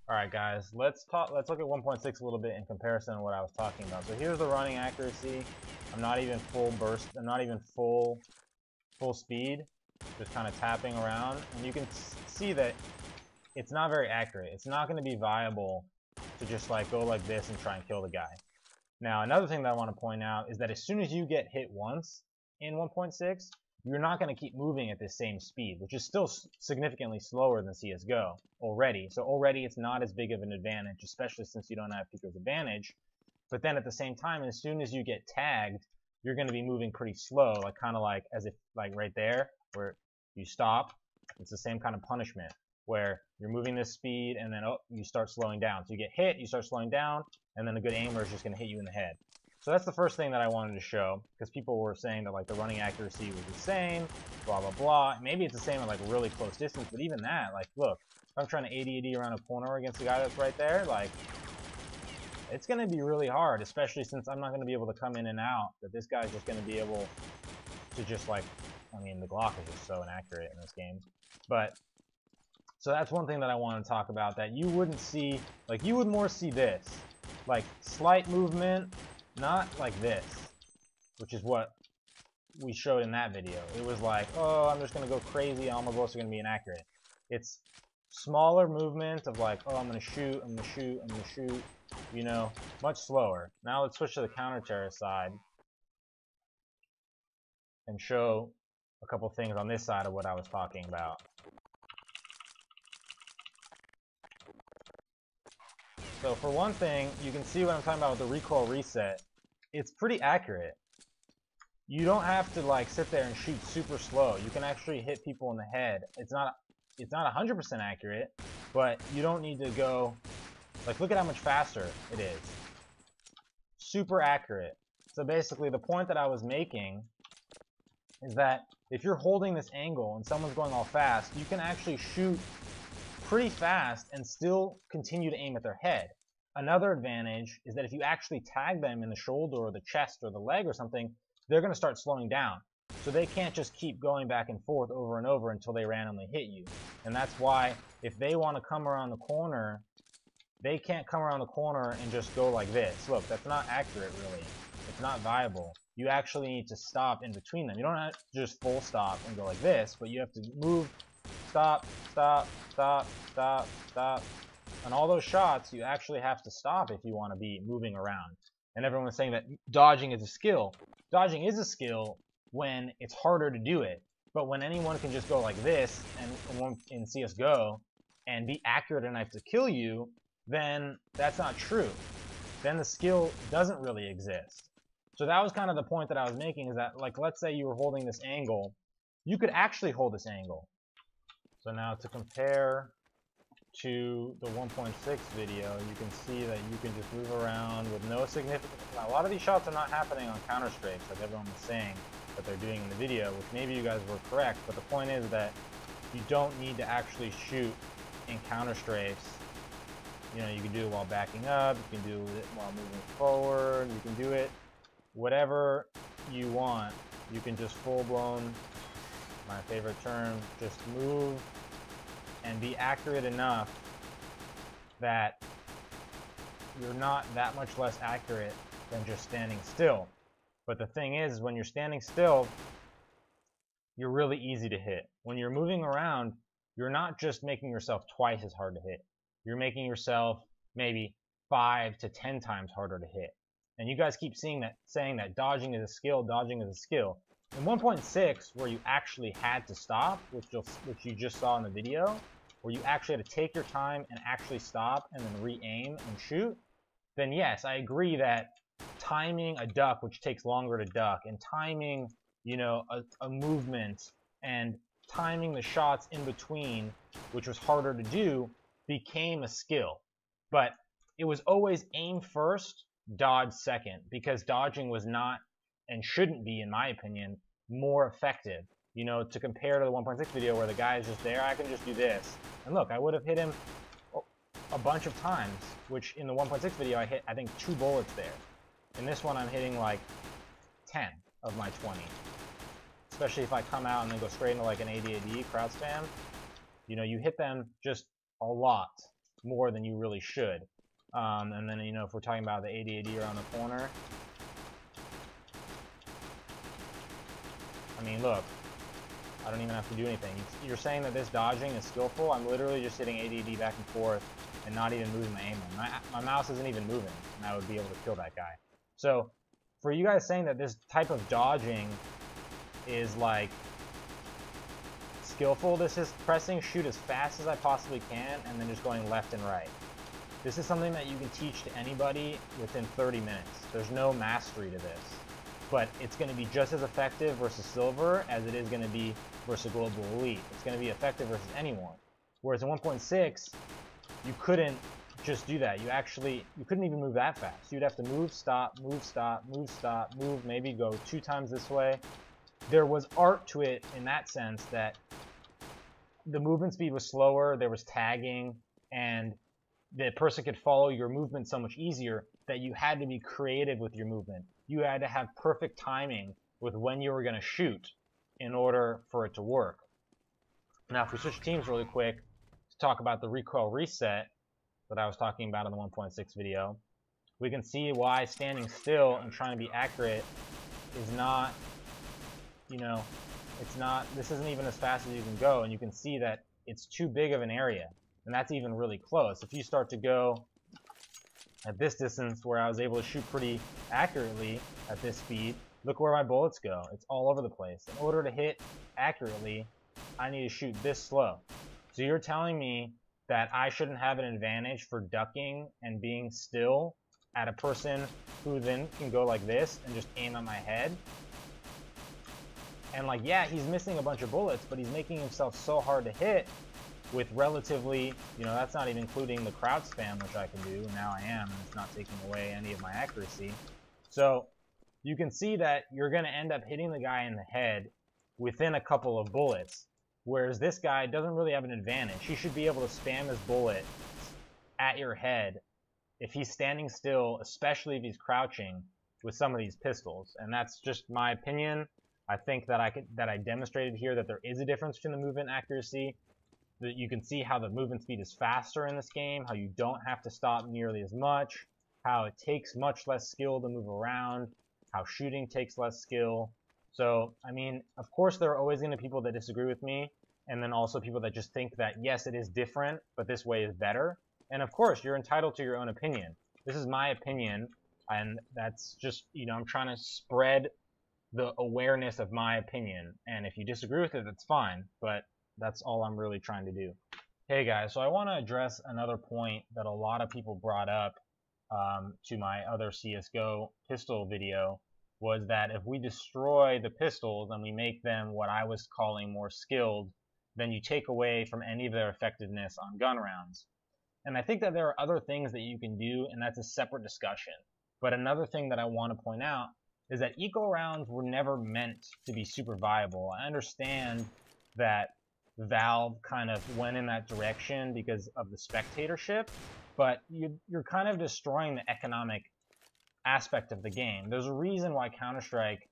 Alright guys, let's look at 1.6 a little bit in comparison to what I was talking about. So here's the running accuracy. I'm not even full burst, I'm not even full speed, just kind of tapping around, and you can see that it's not very accurate. It's not going to be viable to just like go like this and try and kill the guy. Now another thing that I want to point out is that as soon as you get hit once in 1.6, you're not going to keep moving at the same speed, which is still significantly slower than CSGO already. So already it's not as big of an advantage, especially since you don't have Pico's advantage. But then at the same time, as soon as you get tagged, you're going to be moving pretty slow, like kind of like as if like right there where you stop. It's the same kind of punishment where you're moving this speed and then you start slowing down. So you get hit, you start slowing down, and then a good aimer is just going to hit you in the head. So that's the first thing that I wanted to show, because people were saying that like the running accuracy was the same, blah blah blah. Maybe it's the same at like really close distance, but even that, like look, if I'm trying to 80 around a corner against the guy that's right there, like it's going to be really hard, especially since I'm not going to be able to come in and out, that this guy's just going to be able to just like, I mean, the Glock is just so inaccurate in this game. But, so that's one thing that I want to talk about, that you wouldn't see, like you would more see this, like slight movement, not like this, which is what we showed in that video. It was like, oh, I'm just going to go crazy, all my bullets are going to be inaccurate. It's smaller movement of like, oh, I'm going to shoot, I'm going to shoot, I'm going to shoot, you know, much slower. Now let's switch to the counter-terrorist side and show a couple things on this side of what I was talking about. So for one thing, you can see what I'm talking about with the recoil reset. It's pretty accurate. You don't have to like sit there and shoot super slow. You can actually hit people in the head. It's not 100% accurate, but you don't need to go, like look at how much faster it is. Super accurate. So basically the point that I was making is that if you're holding this angle and someone's going all fast, you can actually shoot pretty fast and still continue to aim at their head. Another advantage is that if you actually tag them in the shoulder or the chest or the leg or something, they're going to start slowing down. So they can't just keep going back and forth over and over until they randomly hit you. And that's why if they want to come around the corner, they can't come around the corner and just go like this. Look, that's not accurate really. It's not viable. You actually need to stop in between them. You don't have to just full stop and go like this, but you have to move, stop, stop, stop, stop, stop. On all those shots, you actually have to stop if you want to be moving around. And everyone was saying that dodging is a skill. Dodging is a skill when it's harder to do it. But when anyone can just go like this and in CSGO and be accurate enough to kill you, then that's not true. Then the skill doesn't really exist. So that was kind of the point that I was making, is that like let's say you were holding this angle, you could actually hold this angle. So now to compare to the 1.6 video, you can see that you can just move around with no significant. Now, a lot of these shots are not happening on counter strafes like everyone was saying that they're doing in the video, which maybe you guys were correct, but the point is that you don't need to actually shoot in counter strafes. You know, you can do it while backing up, you can do it while moving forward, you can do it whatever you want. You can just full-blown, my favorite term, just move and be accurate enough that you're not that much less accurate than just standing still. But the thing is, when you're standing still, you're really easy to hit. When you're moving around, you're not just making yourself twice as hard to hit. You're making yourself maybe 5 to 10 times harder to hit. And you guys keep saying that dodging is a skill, dodging is a skill. In 1.6, where you actually had to stop, which you just saw in the video, where you actually had to take your time and actually stop and then re-aim and shoot, then yes, I agree that timing a duck, which takes longer to duck, and timing, you know, a movement, and timing the shots in between, which was harder to do, became a skill. But it was always aim first, dodge second, because dodging was not, and shouldn't be, in my opinion, more effective. You know, to compare to the 1.6 video where the guy is just there, I can just do this. And look, I would have hit him a bunch of times, which in the 1.6 video I hit, I think, 2 bullets there. In this one, I'm hitting like 10 of my 20. Especially if I come out and then go straight into like an 80 AD crowd spam. You know, you hit them just a lot. more than you really should. And then, you know, if we're talking about the 80-80 around the corner, I mean, look, I don't even have to do anything. You're saying that this dodging is skillful? I'm literally just hitting 80-80 back and forth and not even moving my aim. My mouse isn't even moving, and I would be able to kill that guy. So, for you guys saying that this type of dodging is, like, skillful, this is pressing shoot as fast as I possibly can and then just going left and right. This is something that you can teach to anybody within 30 minutes. There's no mastery to this. But it's going to be just as effective versus Silver as it is going to be versus Global Elite. It's going to be effective versus anyone. Whereas in 1.6, you couldn't just do that. You couldn't even move that fast. You'd have to move, stop, move, stop, move, stop, move, maybe go 2 times this way. There was art to it in that sense that the movement speed was slower, there was tagging, and the person could follow your movement so much easier that you had to be creative with your movement. You had to have perfect timing with when you were going to shoot in order for it to work. Now, if we switch teams really quick to talk about the recoil reset that I was talking about in the 1.6 video, we can see why standing still and trying to be accurate is not, you know, this isn't even as fast as you can go, and you can see that it's too big of an area, and that's even really close. If you start to go at this distance where I was able to shoot pretty accurately at this speed, look where my bullets go. It's all over the place. In order to hit accurately, I need to shoot this slow. So you're telling me that I shouldn't have an advantage for ducking and being still at a person who then can go like this and just aim at my head? And like, yeah, he's missing a bunch of bullets, but he's making himself so hard to hit with relatively, you know, that's not even including the crouch spam, which I can do, and now I am, and it's not taking away any of my accuracy. So you can see that you're going to end up hitting the guy in the head within a couple of bullets, whereas this guy doesn't really have an advantage. He should be able to spam his bullet at your head if he's standing still, especially if he's crouching with some of these pistols, and that's just my opinion. I think that I demonstrated here that there is a difference between the movement accuracy. That you can see how the movement speed is faster in this game, how you don't have to stop nearly as much, how it takes much less skill to move around, how shooting takes less skill. So, I mean, of course there are always going to be people that disagree with me, and then also people that just think that, yes, it is different, but this way is better. And of course, you're entitled to your own opinion. This is my opinion, and that's just, you know, I'm trying to spread the awareness of my opinion, and if you disagree with it, that's fine, but that's all I'm really trying to do. Hey guys, so I want to address another point that a lot of people brought up to my other CSGO pistol video, was that if we destroy the pistols and we make them what I was calling more skilled, then you take away from any of their effectiveness on gun rounds. And I think that there are other things that you can do, and that's a separate discussion. But another thing that I want to point out is that eco rounds were never meant to be super viable. I understand that Valve kind of went in that direction because of the spectatorship, but you're kind of destroying the economic aspect of the game. There's a reason why Counter-Strike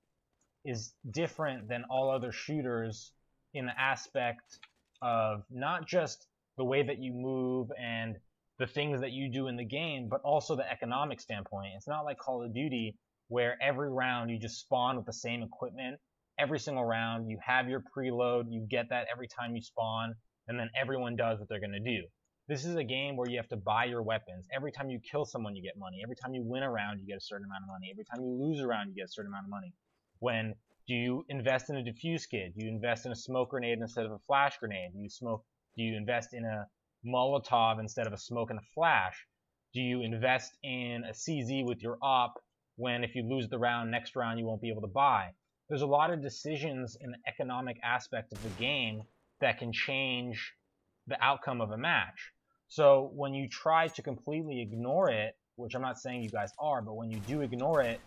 is different than all other shooters in the aspect of not just the way that you move and the things that you do in the game, but also the economic standpoint. It's not like Call of Duty, where every round you just spawn with the same equipment. Every single round, you have your preload, you get that every time you spawn, and then everyone does what they're going to do. This is a game where you have to buy your weapons. Every time you kill someone, you get money. Every time you win a round, you get a certain amount of money. Every time you lose a round, you get a certain amount of money. When do you invest in a defuse kit? Do you invest in a smoke grenade instead of a flash grenade? Do you invest in a Molotov instead of a smoke and a flash? Do you invest in a CZ with your op when if you lose the round, next round you won't be able to buy? There's a lot of decisions in the economic aspect of the game that can change the outcome of a match. So when you try to completely ignore it, which I'm not saying you guys are, but when you do ignore it,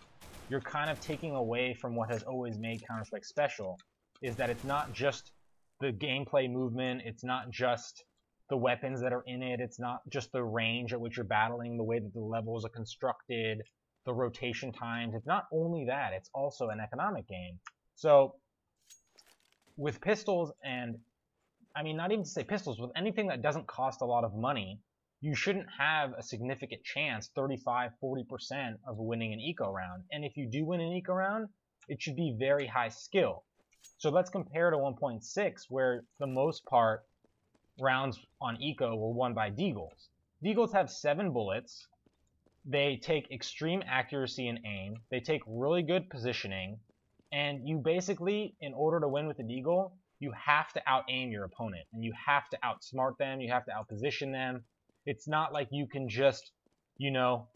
you're kind of taking away from what has always made Counter-Strike special, is that it's not just the gameplay movement, it's not just the weapons that are in it, it's not just the range at which you're battling, the way that the levels are constructed, the rotation times. It's not only that, it's also an economic game. So with pistols, and I mean, not even to say pistols, with anything that doesn't cost a lot of money, you shouldn't have a significant chance, 35-40% of winning an eco round. And if you do win an eco round, it should be very high skill. So let's compare to 1.6, where the most part rounds on eco were won by Deagles. Deagles have 7 bullets. They take extreme accuracy and aim. They take really good positioning. And you basically, in order to win with the Deagle, you have to out-aim your opponent. And you have to outsmart them. You have to out-position them. It's not like you can just, you know,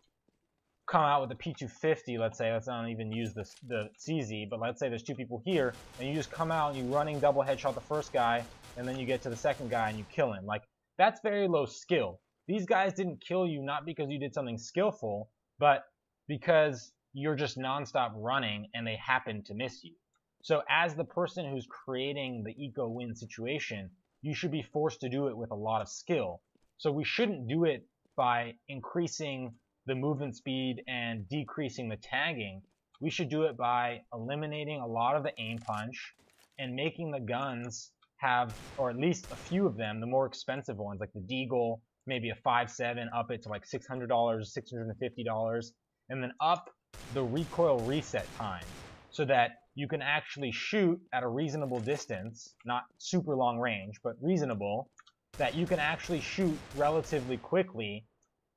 come out with a P250, let's say. Let's not even use the CZ, but let's say there's 2 people here, and you just come out and you running double headshot the first guy, and then you get to the second guy and you kill him. Like, that's very low skill. These guys didn't kill you not because you did something skillful, but because you're just nonstop running and they happen to miss you. So as the person who's creating the eco win situation, you should be forced to do it with a lot of skill. So we shouldn't do it by increasing the movement speed and decreasing the tagging. We should do it by eliminating a lot of the aim punch and making the guns have, or at least a few of them, the more expensive ones, like the Deagle, maybe a 5.7, up it to like $600, $650, and then up the recoil reset time so that you can actually shoot at a reasonable distance, not super long range, but reasonable, that you can actually shoot relatively quickly,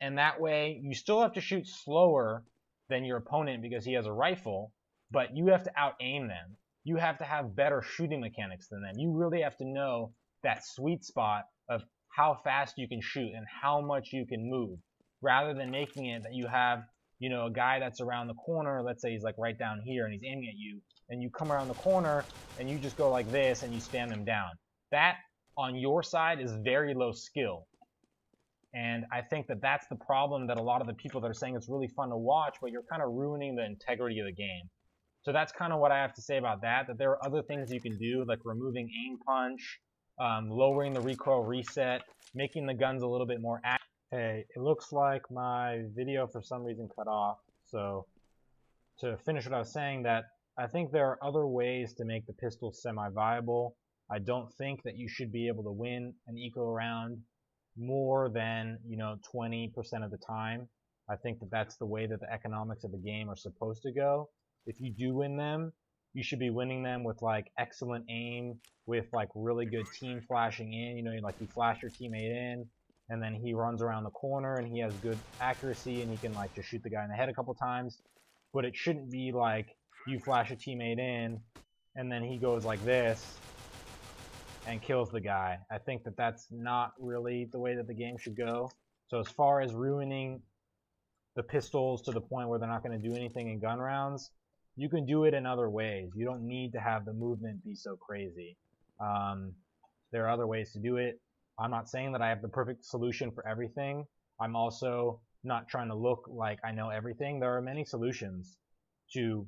and that way you still have to shoot slower than your opponent because he has a rifle, but you have to out-aim them. You have to have better shooting mechanics than them. You really have to know that sweet spot of how fast you can shoot and how much you can move, rather than making it that you have, you know, a guy that's around the corner, let's say he's like right down here and he's aiming at you, and you come around the corner and you just go like this and you stand them down. That, on your side, is very low skill. And I think that that's the problem, that a lot of the people that are saying it's really fun to watch, but you're kind of ruining the integrity of the game. So that's kind of what I have to say about that, that there are other things you can do, like removing aim punch, lowering the recoil reset, making the guns a little bit more accurate. Hey, it looks like my video for some reason cut off. So to finish what I was saying, that I think there are other ways to make the pistol semi-viable. I don't think that you should be able to win an eco round more than, you know, 20% of the time. I think that that's the way that the economics of the game are supposed to go. If you do win them, you should be winning them with like excellent aim, with like really good team flashing in. You know, like you flash your teammate in, and then he runs around the corner and he has good accuracy and he can like just shoot the guy in the head a couple times. But it shouldn't be like you flash a teammate in and then he goes like this and kills the guy. I think that that's not really the way that the game should go. So as far as ruining the pistols to the point where they're not going to do anything in gun rounds, you can do it in other ways. You don't need to have the movement be so crazy. There are other ways to do it. I'm not saying that I have the perfect solution for everything. I'm also not trying to look like I know everything. There are many solutions to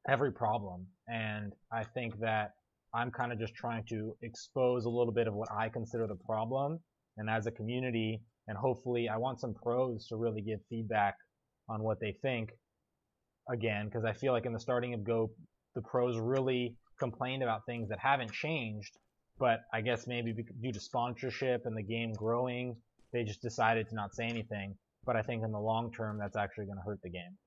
every problem, and I think that I'm kind of just trying to expose a little bit of what I consider the problem, and as a community, and hopefully I want some pros to really give feedback on what they think, again, because I feel like in the starting of Go, the pros really complained about things that haven't changed, but I guess maybe due to sponsorship and the game growing, they just decided to not say anything. But I think in the long term, that's actually going to hurt the game.